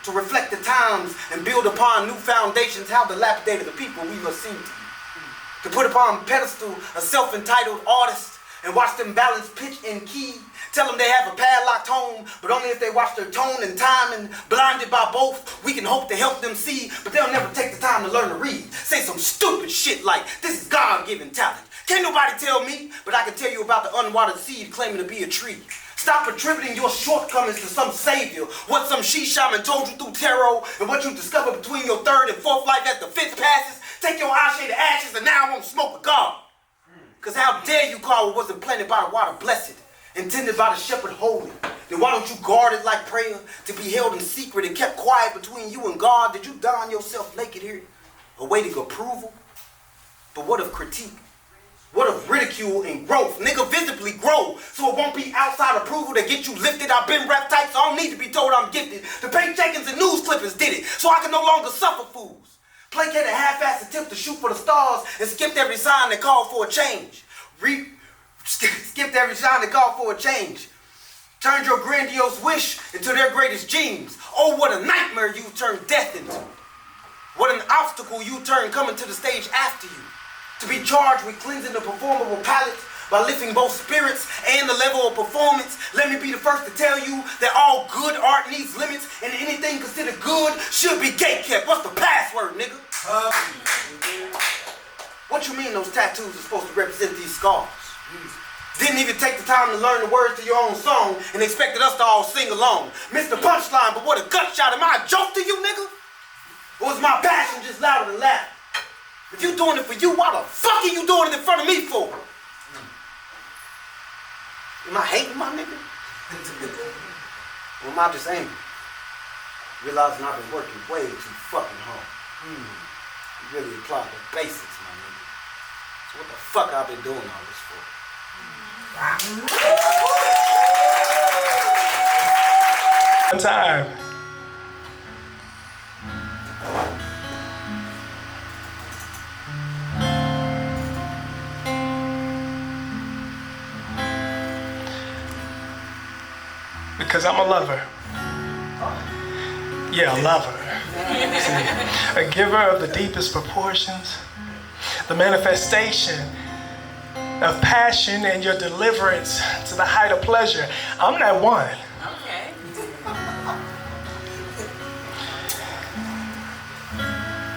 to reflect the times and build upon new foundations. How dilapidated the people we must seem to be. To put upon pedestal a self-entitled artist and watch them balance pitch and key. Tell them they have a padlocked home, but only if they watch their tone and time, and blinded by both, we can hope to help them see, but they'll never take the time to learn to read. Say some stupid shit like, this is God-given talent. Can't nobody tell me, but I can tell you about the unwatered seed claiming to be a tree. Stop attributing your shortcomings to some savior. What some she-shaman told you through tarot, and what you discover between your third and fourth life as the fifth passes. Take your eye shade of ashes, and now I won't smoke with God. Because how dare you call what wasn't planted by the water blessed, intended by the shepherd holy? Then why don't you guard it like prayer, to be held in secret and kept quiet between you and God? Did you don yourself naked here, awaiting approval? But what of critique? What of ridicule and growth? Nigga, visibly grow, so it won't be outside approval that get you lifted. I've been rap tight, so I don't need to be told I'm gifted. The pay check-ins and news clippers did it, so I can no longer suffer fools. Placate a half-assed attempt to shoot for the stars and skipped every sign that called for a change. Skipped every sign that called for a change. Turned your grandiose wish into their greatest dreams. Oh, what a nightmare you turned death into. What an obstacle you turned coming to the stage after you. To be charged with cleansing the performable palate by lifting both spirits and the level of performance. Let me be the first to tell you that all good art needs limits, and anything considered good should be gatekept. What's the password, nigga? What you mean those tattoos are supposed to represent these scars? Didn't even take the time to learn the words to your own song and expected us to all sing along. Missed the punchline, but what a gut shot. Am I a joke to you, nigga? Or was my passion just louder than laughter? If you doing it for you, why the fuck are you doing it in front of me for? Am I hating my nigga? Or am I just angry? Realizing I've been working way too fucking hard. You really applied the basics, my nigga. So what the fuck I've been doing all this for? One time. Because I'm a lover. Yeah, a lover. See, a giver of the deepest proportions. The manifestation of passion and your deliverance to the height of pleasure. I'm that one. Okay.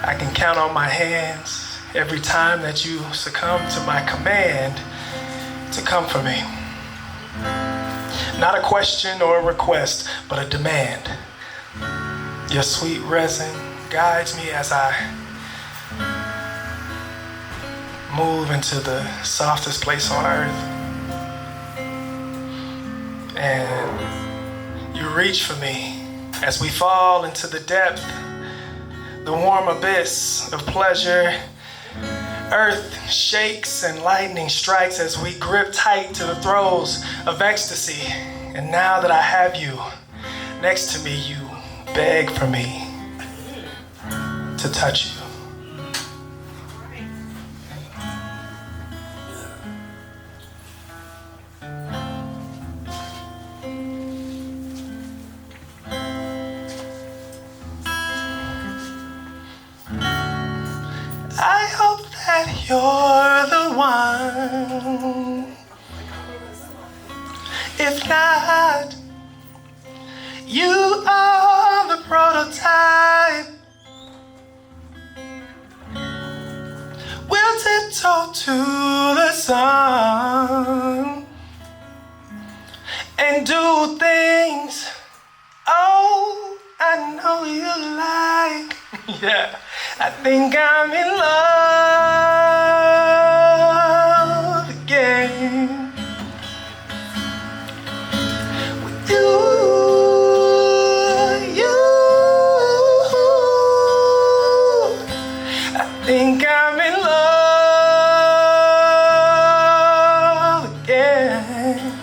I can count on my hands every time that you succumb to my command to come for me. Not a question or a request, but a demand. Your sweet resin guides me as I move into the softest place on earth. And you reach for me as we fall into the depth, the warm abyss of pleasure. Earth shakes and lightning strikes as we grip tight to the throes of ecstasy. And now that I have you next to me, you beg for me to touch you. I hope that you're the one. If not, you are the prototype. We'll tiptoe to the sun and do things, oh, I know you like. Yeah, I think I'm in love again with you. I think I'm in love again.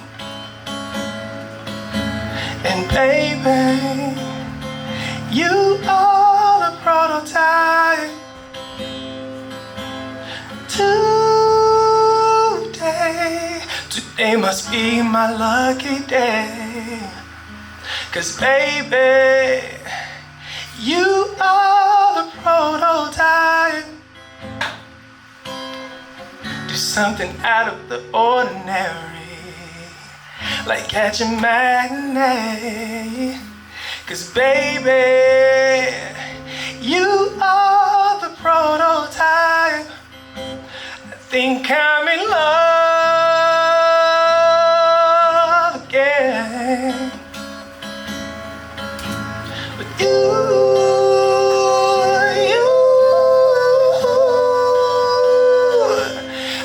And baby, you are the prototype. Today must be my lucky day. 'Cause baby, you are the prototype. Do something out of the ordinary, like catching matinee. 'Cause baby, you are the prototype. I think I'm in love again with you.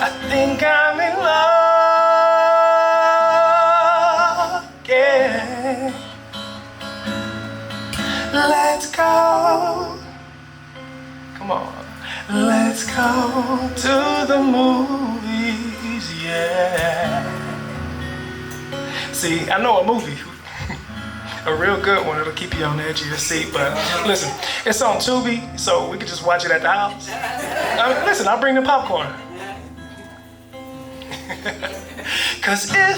I think I'm in love again. Let's go. Come on. Let's go to the movies, yeah. See, I know a movie, a real good one. It'll keep you on the edge of your seat. But listen, it's on Tubi, so we can just watch it at the house. Listen, I'll bring the popcorn. 'Cause if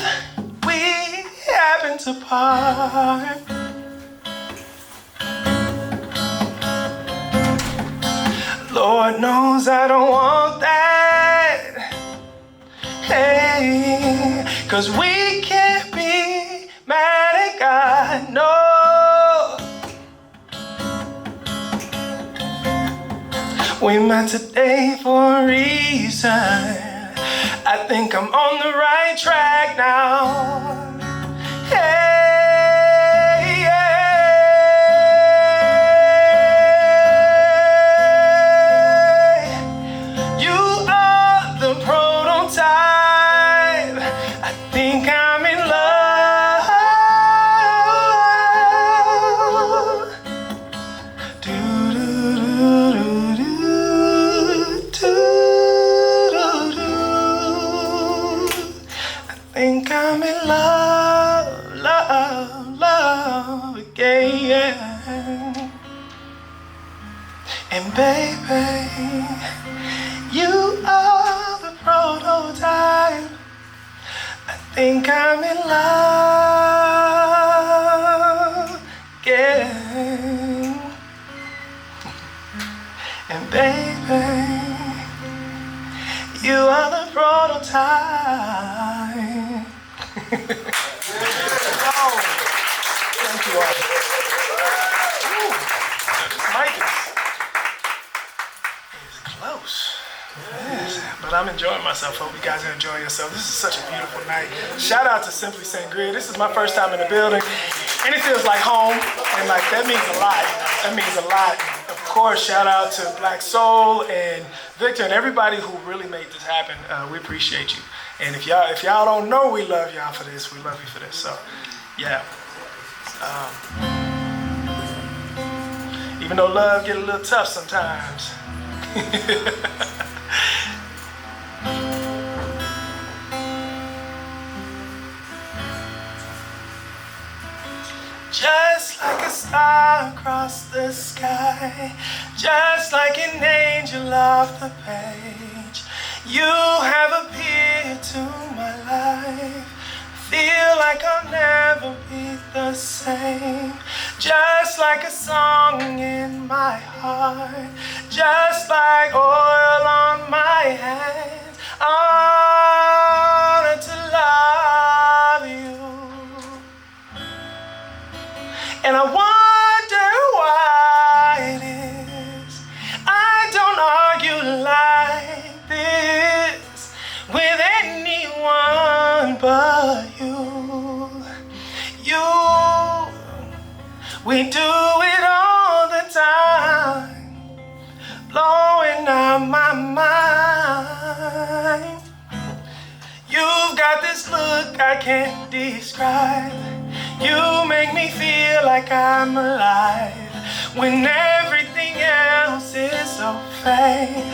we happen to part, Lord knows I don't want that. Hey, 'cause we can't be mad at God, no. We met today for a reason. I think I'm on the right track now. Hey. Think I'm in love, love, love again. And baby, you are the prototype. I think I'm in love again. And baby, you are the prototype. Thank you all. This mic is close. Yes. But I'm enjoying myself. Hope you guys are enjoying yourself. This is such a beautiful night. Shout out to Simply Sangria. This is my first time in the building, and it feels like home. And like that means a lot. That means a lot. Of course, shout out to Black Soul and Victor and everybody who really made this happen. We appreciate you. And if y'all don't know, we love y'all for this. We love you for this. So, yeah. Even though love get a little tough sometimes. Just just like a star across the sky, just like an angel off the page. You have appeared to my life. Feel like I'll never be the same. Just like a song in my heart, just like oil on my hands. Honored to love you. And I wonder why it is I don't argue like this with anyone but you. We do it all the time, blowing out my mind. You've got this look I can't describe. You make me feel like I'm alive when everything else is so fake.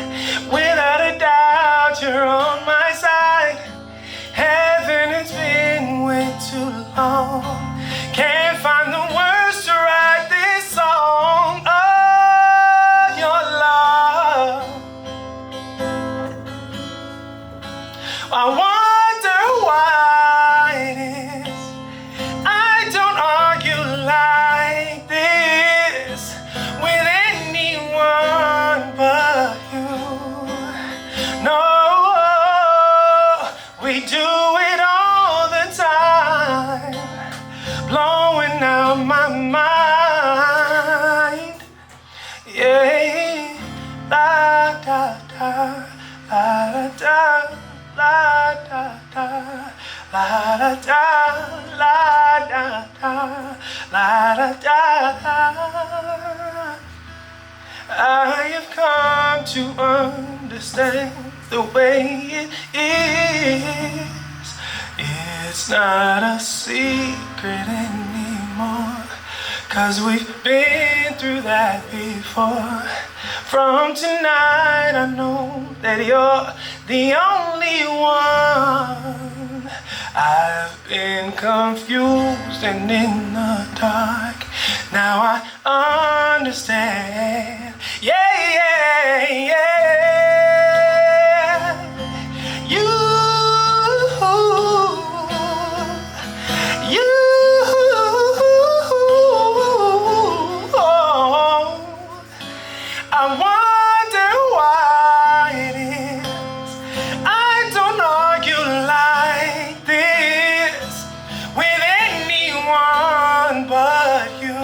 Without a doubt, you're on my side. Heaven, it's been way too long. Can't find the words to write this song. Oh, your love. I wonder why it is I don't argue like this with anyone but you. No, we do it all the time, blowing out my mind. Yeah, la da da, la da da, la da da, la da da, la da da, la da. I have come to understand the way it is. It's not a secret anymore, 'cause we've been through that before. From tonight I know that you're the only one. I've been confused and in the dark. Now I understand. Yeah, yeah, yeah. You I wonder why it is I don't argue like this with anyone but you.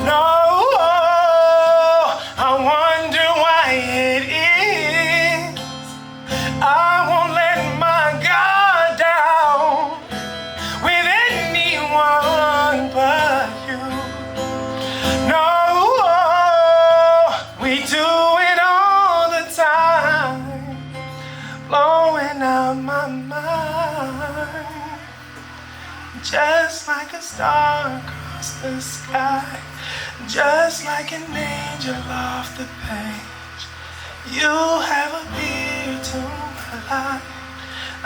No, I wonder why it is I won't let my guard down with anyone but you. No, we do it all the time, blowing out my mind. Just like a star across the sky, just like an angel off the page. You have appeared to my life.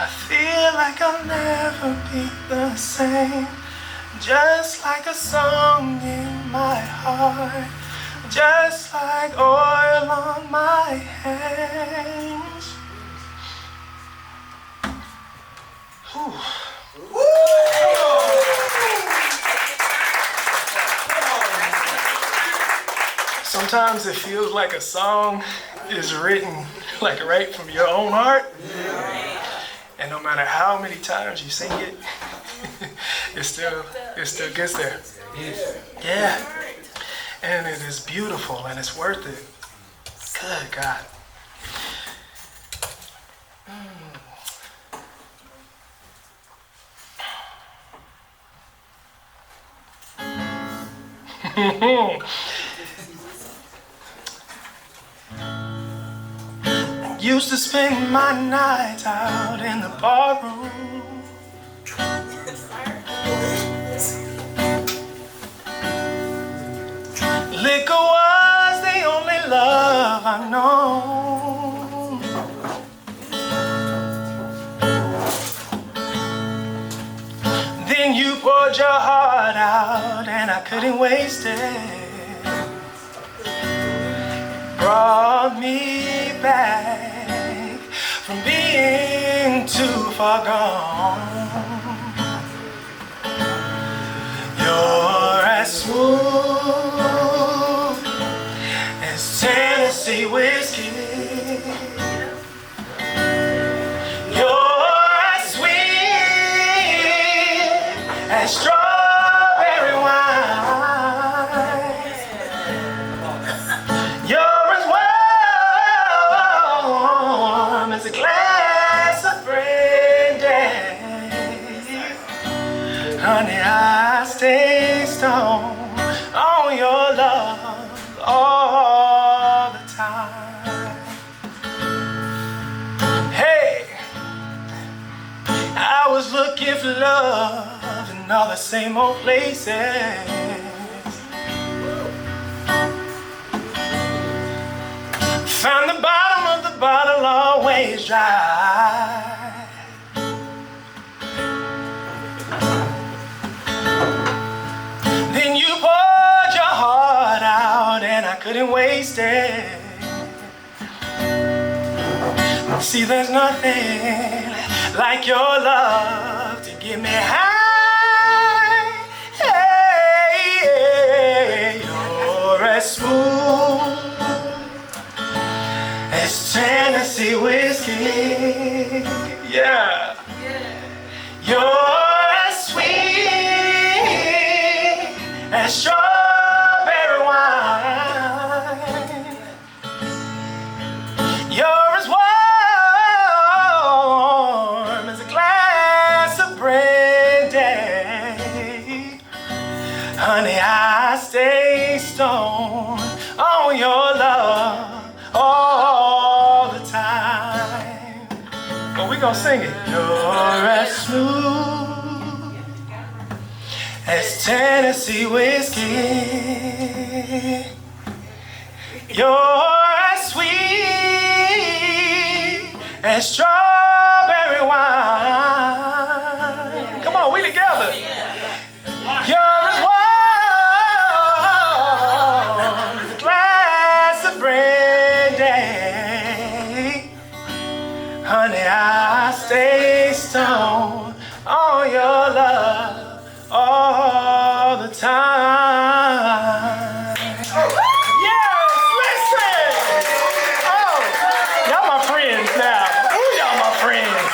I feel like I'll never be the same. Just like a song in my heart, just like oil on my hands. Whew. Sometimes it feels like a song is written like right from your own heart. And no matter how many times you sing it, it still gets there. Yeah. And it is beautiful and it's worth it. Good God. Used to spend my nights out in the barroom. Liquor was the only love I know. Then you you poured your heart out and I couldn't waste it. Brought me back from being too far gone. You're as smooth as Tennessee whiskey. Strawberry wine. You're as warm as a glass of brandy. Honey, I stay stoned on your love all the time. Hey, I was looking for love in all the same old places. Found the bottom of the bottle always dry. Then you poured your heart out and I couldn't waste it. See, there's nothing like your love to get me high. Hey, you're as smooth as Tennessee whiskey. Yeah. You're as sweet as strawberry wine. You're as warm as a glass of brandy. Honey, I stay stoned on your love all the time. But we gonna sing it. You're as smooth as Tennessee whiskey. You're as sweet as strawberry wine. Come on, we together. You're as warm as a glass of brandy. Honey, I stay stoned on your love all the time. Yes, listen! Oh, y'all my friends now. Ooh, y'all my friends.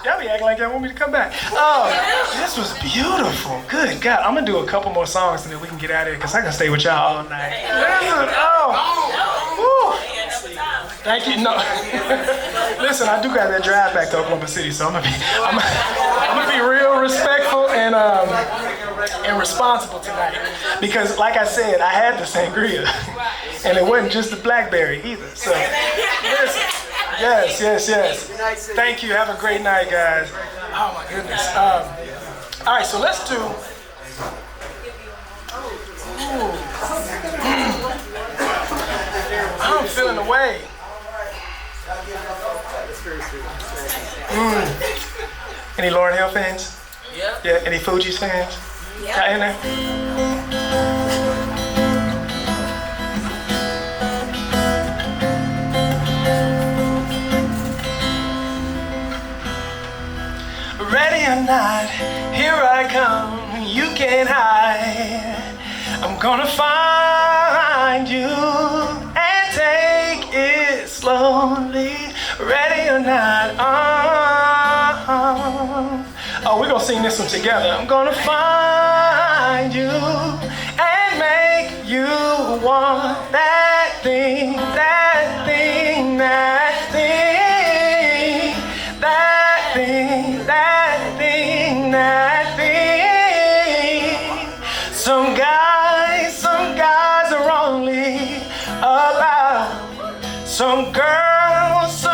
Y'all be acting like y'all want me to come back. Oh, this was beautiful. Good God. I'm gonna do a couple more songs and then we can get out of here because I can stay with y'all all night. Oh, woo. Thank you. No, listen, I do got that drive back to Oklahoma City, so I'm gonna be real respectful and responsible tonight. Because, like I said, I had the sangria, and it wasn't just the blackberry either. So, yes. Thank you. Have a great night, guys. Oh my goodness. All right, so let's do. I'm feeling the way. Any Lauryn Hill fans? Yep. Yeah. Any Fugees fans? Yep. Got in there? Ready or not, here I come. You can't hide. I'm gonna find you and take it slowly. Ready or not, oh, we're gonna sing this one together. I'm gonna find you and make you want that thing, that thing, that thing, that thing, that thing, that thing. Some guys are only about, some girls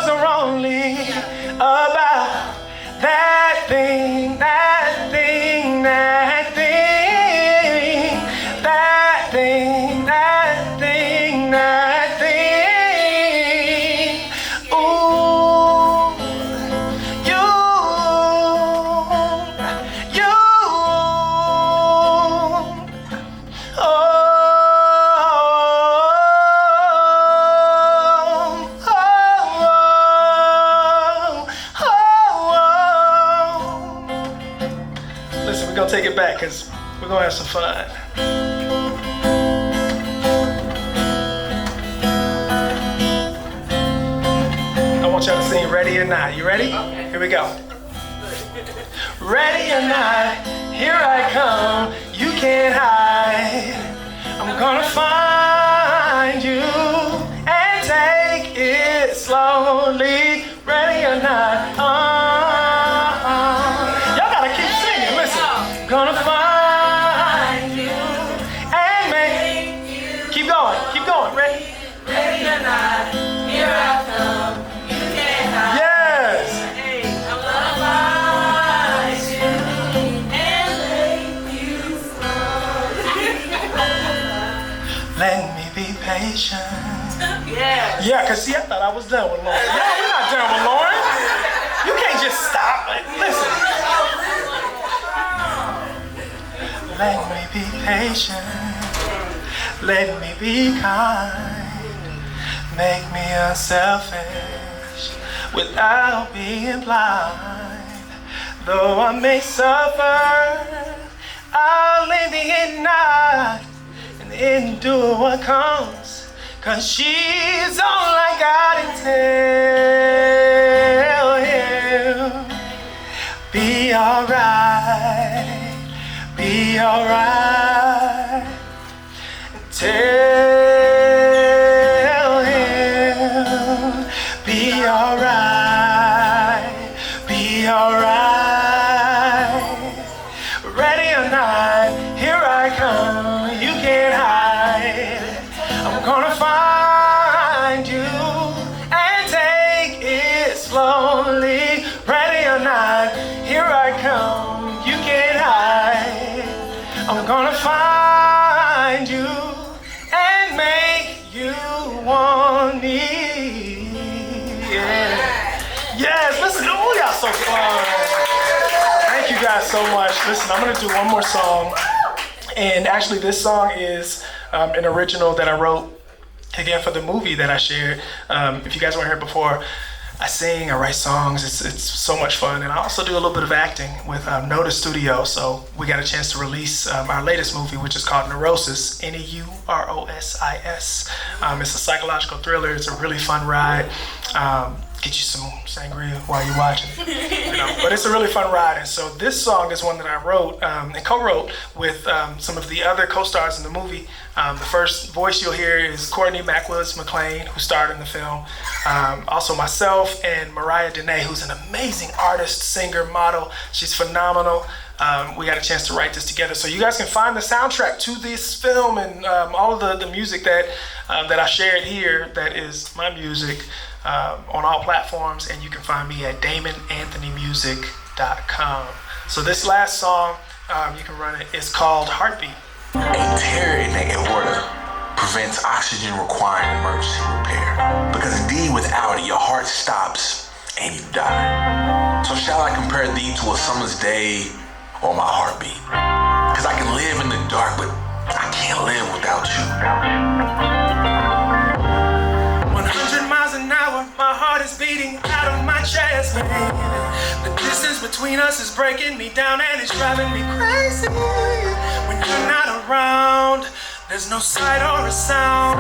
are only about that thing, that thing, that thing, that thing, that thing, that thing. Ooh, you We're gonna take it back because we're gonna have some fun. I want y'all to sing Ready or Not. You ready? Okay. Here we go. Ready or not, here I come. You can't hide. I'm gonna find you and take it slowly. Ready or not, y'all gotta keep singing. Listen, gonna find you and make you. Keep going. Ready? Ready or not, here I come. You can't hide. Yes. I'm gonna find you and make you Let me be patient. Yeah. Yeah, cause see, I thought I was done with Lauren. Yeah, we're not done with Lauren. You can't just stop. Like, listen. Let me be patient. Let me be kind. Make me unselfish without being blind. Though I may suffer, I'll in the end not and endure what comes. Cause she's all I got and tell him. Be alright, be alright. Tell him, be alright, be alright. Ready or not, here I come, you can't hide. I'm gonna find you and take it slowly. Ready or not, here I come, you can't hide. I'm gonna find you and make you want me. Yeah. Yes, listen, oh, y'all so fun. Thank you guys so much. Listen, I'm gonna do one more song. And actually this song is an original that I wrote again for the movie that I shared. If you guys weren't here before, I sing, I write songs, it's so much fun. And I also do a little bit of acting with Notice Studio. So we got a chance to release our latest movie, which is called Neurosis, Neurosis. It's a psychological thriller, it's a really fun ride. Get you some sangria while you're watching it. You know? But it's a really fun ride. And so this song is one that I wrote and co-wrote with some of the other co-stars in the movie. The first voice you'll hear is Courtney McWillis-McLean, who starred in the film. Also myself and Mariah Dene, who's an amazing artist, singer, model. She's phenomenal. We got a chance to write this together. So you guys can find the soundtrack to this film and all of the music that I shared here, that is my music, on all platforms. And you can find me at DamonAnthonyMusic.com. So this last song, you can run it. It's called Heartbeat. A tear in the aorta prevents oxygen requiring emergency repair. Because indeed, without it, your heart stops and you die. So shall I compare thee to a summer's day or my heartbeat? Because I can live in the dark, but I can't live without you. 100 miles an hour, my heart is beating out of my chest, baby. The distance between us is breaking me down and it's driving me crazy. When you're not around, there's no sight or a sound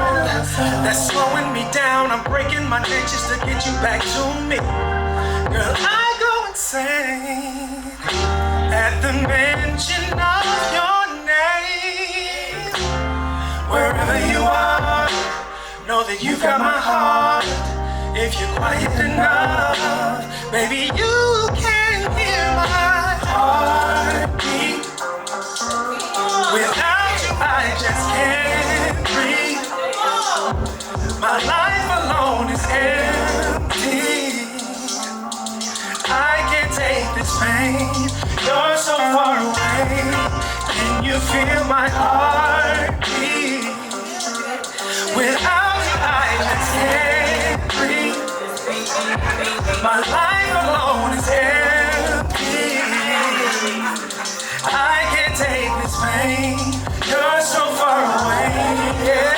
that's slowing me down. I'm breaking my neck just to get you back to me. Girl, I go insane at the mention of your name. Wherever you are, know that you've got my heart. If you're quiet enough, baby, you can hear my heartbeat. Without you, I just can't breathe. My life alone is empty. I can't take this pain. You're so far away. Can you feel my heartbeat? Without you, I just can't breathe. My life alone is empty. I can't take this pain. You're so far away. Yeah.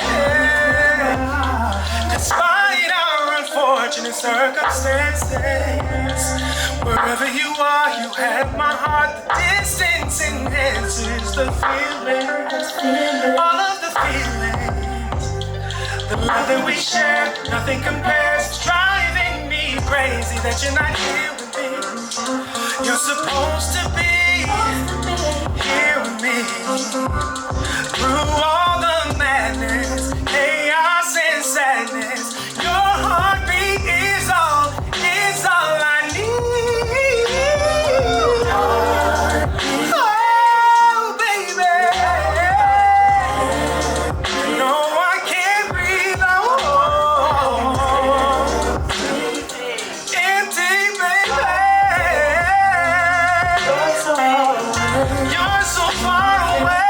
Despite our unfortunate circumstances, Wherever you are, you have my heart. The distance enhances the feelings. All of the feelings. The love that we share, nothing compares. It's driving me crazy that you're not here with me. You're supposed to be here with me. Through all the madness, chaos and sadness, your heartbeat is all I need. Oh, baby. No, I can't breathe. Oh, empty, baby. You're so far away.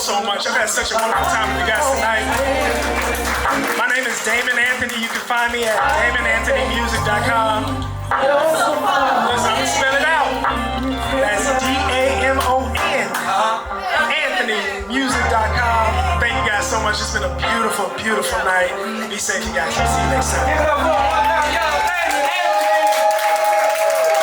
So much. I've had such a wonderful time with you guys tonight. My name is Damon Anthony. You can find me at DamonAnthonyMusic.com. Listen, I'm gonna spell it out. That's DAMON AnthonyMusic.com. Thank you guys so much. It's been a beautiful, beautiful night. Be safe, you guys. I'll see you next time.